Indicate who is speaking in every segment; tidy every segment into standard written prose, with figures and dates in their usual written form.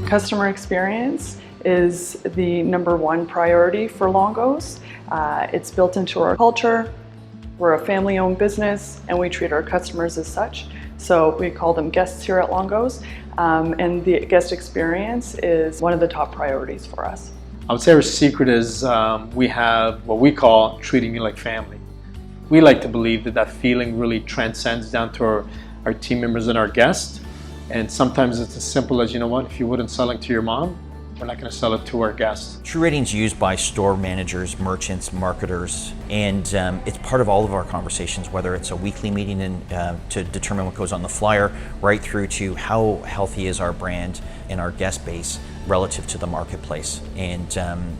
Speaker 1: Customer experience is the #1 priority for Longo's. It's built into our culture. We're a family-owned business and we treat our customers as such. So we call them guests here at Longo's, and the guest experience is one of the top priorities for us.
Speaker 2: I would say our secret is we have what we call treating you like family. We like to believe that that feeling really transcends down to our team members and our guests. And sometimes it's as simple as, you know what, if you wouldn't sell it to your mom, we're not going to sell it to our guests.
Speaker 3: TruRating is used by store managers, merchants, marketers, and it's part of all of our conversations, whether it's a weekly meeting to determine what goes on the flyer, right through to how healthy is our brand and our guest base relative to the marketplace. And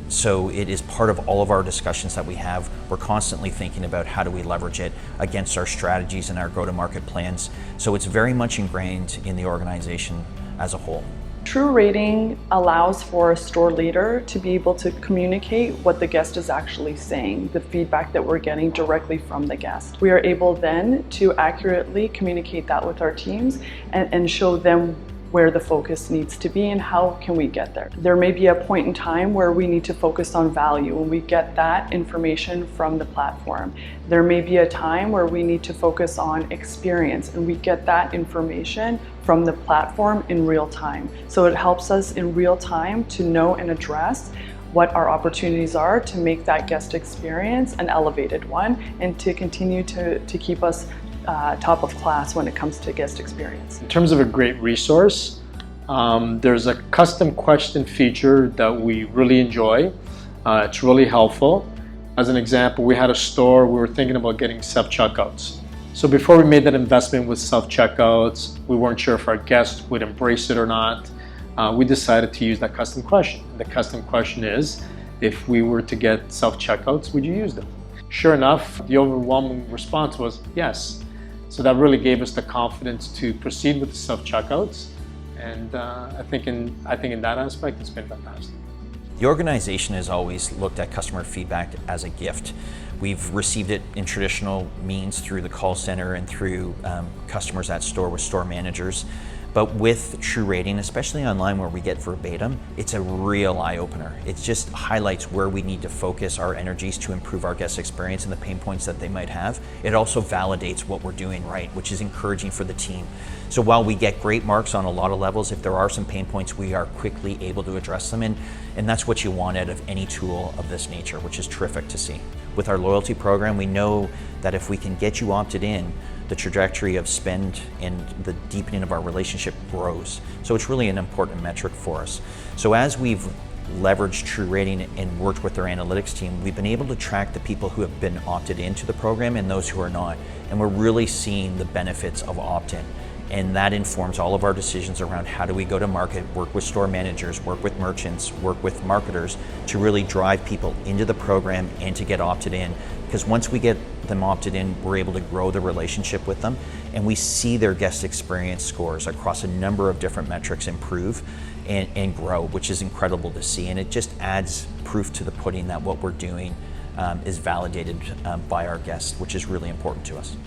Speaker 3: so it is part of all of our discussions that we have. We're constantly thinking about how do we leverage it against our strategies and our go-to-market plans. So it's very much ingrained in the organization as a whole.
Speaker 1: TruRating allows for a store leader to be able to communicate what the guest is actually saying, the feedback that we're getting directly from the guest. We are able then to accurately communicate that with our teams and show them where the focus needs to be and how can we get there. There may be a point in time where we need to focus on value and we get that information from the platform. There may be a time where we need to focus on experience and we get that information from the platform in real time. So it helps us in real time to know and address what our opportunities are to make that guest experience an elevated one and to continue to keep us top of class when it comes to guest experience.
Speaker 2: In terms of a great resource, there's a custom question feature that we really enjoy. It's really helpful. As an example, we had a store, we were thinking about getting self-checkouts. So before we made that investment with self-checkouts, we weren't sure if our guests would embrace it or not. We decided to use that custom question. The custom question is, if we were to get self-checkouts, would you use them? Sure enough, the overwhelming response was yes. So that really gave us the confidence to proceed with the self-checkouts, and I think in that aspect, it's been fantastic.
Speaker 3: The organization has always looked at customer feedback as a gift. We've received it in traditional means through the call center and through customers at store with store managers. But with TruRating, especially online where we get verbatim, it's a real eye-opener. It just highlights where we need to focus our energies to improve our guest experience and the pain points that they might have. It also validates what we're doing right, which is encouraging for the team. So while we get great marks on a lot of levels, if there are some pain points, we are quickly able to address them. And that's what you want out of any tool of this nature, which is terrific to see. With our loyalty program, we know that if we can get you opted in, the trajectory of spend and the deepening of our relationship grows. So it's really an important metric for us. So as we've leveraged TruRating and worked with our analytics team, we've been able to track the people who have been opted into the program and those who are not. And we're really seeing the benefits of opt-in. And that informs all of our decisions around how do we go to market, work with store managers, work with merchants, work with marketers to really drive people into the program and to get opted in. Because once we get them opted in, we're able to grow the relationship with them, and we see their guest experience scores across a number of different metrics improve and grow, which is incredible to see. And it just adds proof to the pudding that what we're doing is validated by our guests, which is really important to us.